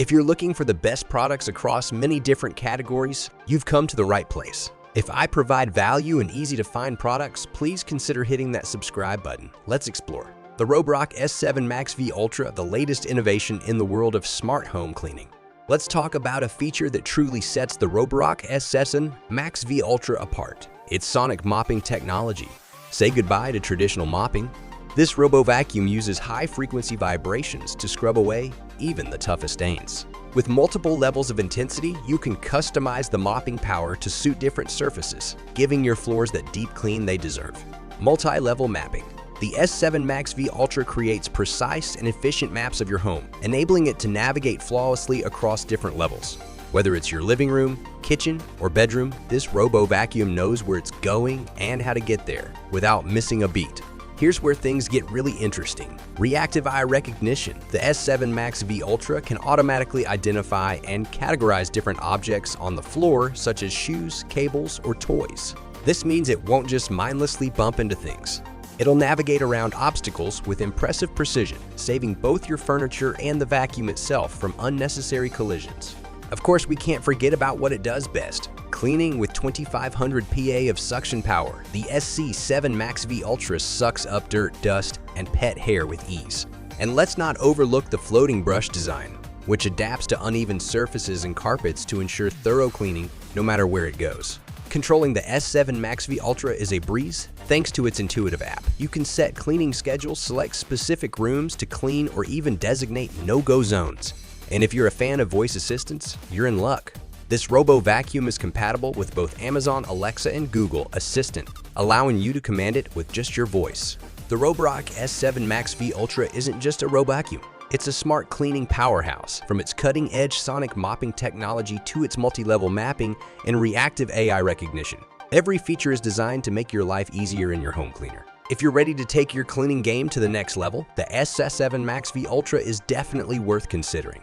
If you're looking for the best products across many different categories, you've come to the right place. If I provide value and easy-to-find products, please consider hitting that subscribe button. Let's explore. The Roborock S7 MaxV Ultra, the latest innovation in the world of smart home cleaning. Let's talk about a feature that truly sets the Roborock S7 MaxV Ultra apart. It's sonic mopping technology. Say goodbye to traditional mopping. This robo-vacuum uses high-frequency vibrations to scrub away even the toughest stains. With multiple levels of intensity, you can customize the mopping power to suit different surfaces, giving your floors that deep clean they deserve. Multi-level mapping. The S7 MaxV Ultra creates precise and efficient maps of your home, enabling it to navigate flawlessly across different levels. Whether it's your living room, kitchen, or bedroom, this robo-vacuum knows where it's going and how to get there without missing a beat. Here's where things get really interesting. Reactive eye recognition. The S7 MaxV Ultra can automatically identify and categorize different objects on the floor, such as shoes, cables, or toys. This means it won't just mindlessly bump into things. It'll navigate around obstacles with impressive precision, saving both your furniture and the vacuum itself from unnecessary collisions. Of course, we can't forget about what it does best. Cleaning with 2500 PA of suction power, the S7 MaxV Ultra sucks up dirt, dust, and pet hair with ease. And let's not overlook the floating brush design, which adapts to uneven surfaces and carpets to ensure thorough cleaning no matter where it goes. Controlling the S7 MaxV Ultra is a breeze thanks to its intuitive app. You can set cleaning schedules, select specific rooms to clean, or even designate no-go zones. And if you're a fan of voice assistants, you're in luck. This robo-vacuum is compatible with both Amazon Alexa and Google Assistant, allowing you to command it with just your voice. The Roborock S7 MaxV Ultra isn't just a robo-vacuum. It's a smart cleaning powerhouse, from its cutting-edge sonic mopping technology to its multi-level mapping and reactive AI recognition. Every feature is designed to make your life easier in your home cleaner. If you're ready to take your cleaning game to the next level, the S7 MaxV Ultra is definitely worth considering.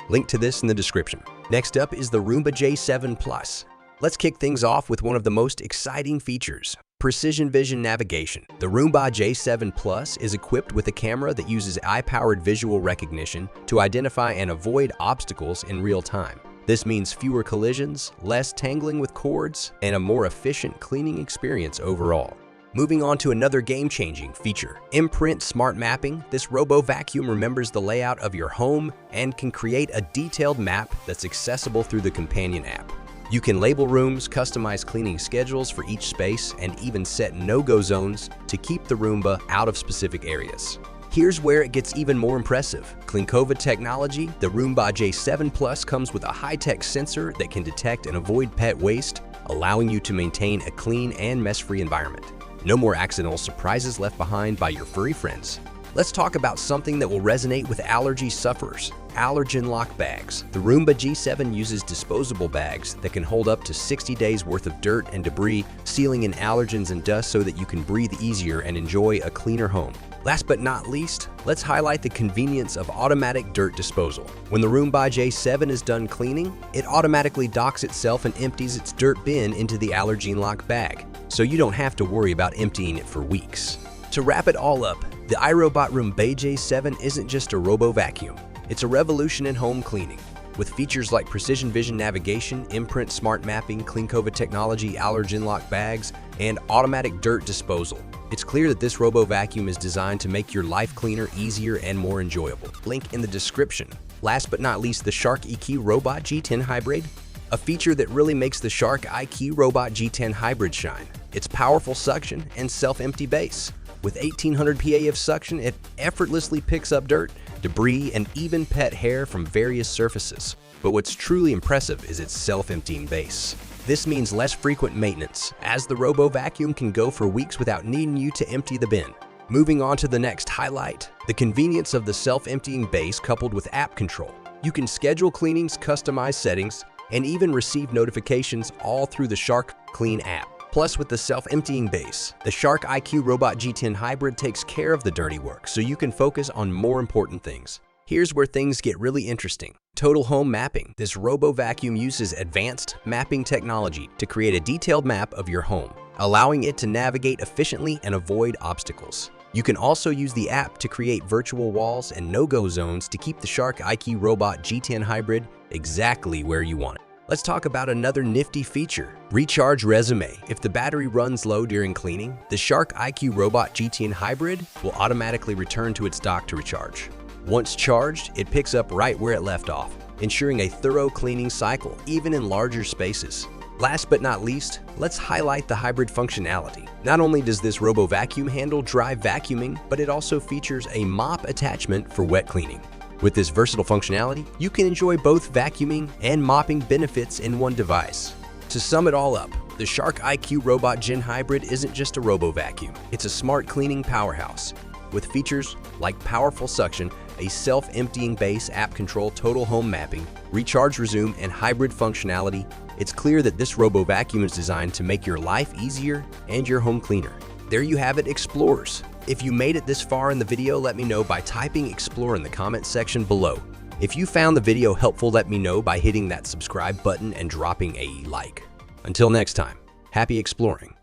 Link to this in the description. Next up is the Roomba J7 Plus. Let's kick things off with one of the most exciting features: precision vision navigation. The Roomba J7 Plus is equipped with a camera that uses eye-powered visual recognition to identify and avoid obstacles in real time. This means fewer collisions, less tangling with cords, and a more efficient cleaning experience overall. Moving on to another game-changing feature, Imprint Smart Mapping. This robo-vacuum remembers the layout of your home and can create a detailed map that's accessible through the companion app. You can label rooms, customize cleaning schedules for each space, and even set no-go zones to keep the Roomba out of specific areas. Here's where it gets even more impressive. COVID technology. The Roomba J7 Plus comes with a high-tech sensor that can detect and avoid pet waste, allowing you to maintain a clean and mess-free environment. No more accidental surprises left behind by your furry friends. Let's talk about something that will resonate with allergy sufferers: allergen lock bags. The Roomba G7 uses disposable bags that can hold up to 60 days worth of dirt and debris, sealing in allergens and dust so that you can breathe easier and enjoy a cleaner home. Last but not least, let's highlight the convenience of automatic dirt disposal. When the Roomba J7 is done cleaning, it automatically docks itself and empties its dirt bin into the allergen lock bag, so you don't have to worry about emptying it for weeks. To wrap it all up, the iRobot Roomba J7 isn't just a robo-vacuum. It's a revolution in home cleaning. With features like precision vision navigation, Imprint Smart Mapping, COVID technology, allergen lock bags, and automatic dirt disposal, it's clear that this robo-vacuum is designed to make your life cleaner, easier, and more enjoyable. Link in the description. Last but not least, the Shark IQ Robot G10 Hybrid. A feature that really makes the Shark IQ Robot G10 Hybrid shine. Its powerful suction and self-empty base. With 1800 PA of suction, it effortlessly picks up dirt, debris, and even pet hair from various surfaces. But what's truly impressive is its self-emptying base. This means less frequent maintenance, as the robo-vacuum can go for weeks without needing you to empty the bin. Moving on to the next highlight, the convenience of the self-emptying base coupled with app control. You can schedule cleanings, customize settings, and even receive notifications all through the Shark Clean app. Plus, with the self-emptying base, the Shark IQ Robot G10 Hybrid takes care of the dirty work so you can focus on more important things. Here's where things get really interesting. Total home mapping. This robo-vacuum uses advanced mapping technology to create a detailed map of your home, allowing it to navigate efficiently and avoid obstacles. You can also use the app to create virtual walls and no-go zones to keep the Shark iRobot G10 Hybrid exactly where you want it. Let's talk about another nifty feature, Recharge Resume. If the battery runs low during cleaning, the Shark iRobot G10 Hybrid will automatically return to its dock to recharge. Once charged, it picks up right where it left off, ensuring a thorough cleaning cycle, even in larger spaces. Last but not least, let's highlight the hybrid functionality. Not only does this robo vacuum handle dry vacuuming, but it also features a mop attachment for wet cleaning. With this versatile functionality, you can enjoy both vacuuming and mopping benefits in one device. To sum it all up, the Shark iRobot Gen Hybrid isn't just a robo vacuum, it's a smart cleaning powerhouse. With features like powerful suction, a self-emptying base, app control, total home mapping, recharge resume, and hybrid functionality, it's clear that this robo vacuum is designed to make your life easier and your home cleaner. There you have it, Explorers. If you made it this far in the video, let me know by typing Explore in the comment section below. If you found the video helpful, let me know by hitting that subscribe button and dropping a like. Until next time, happy exploring.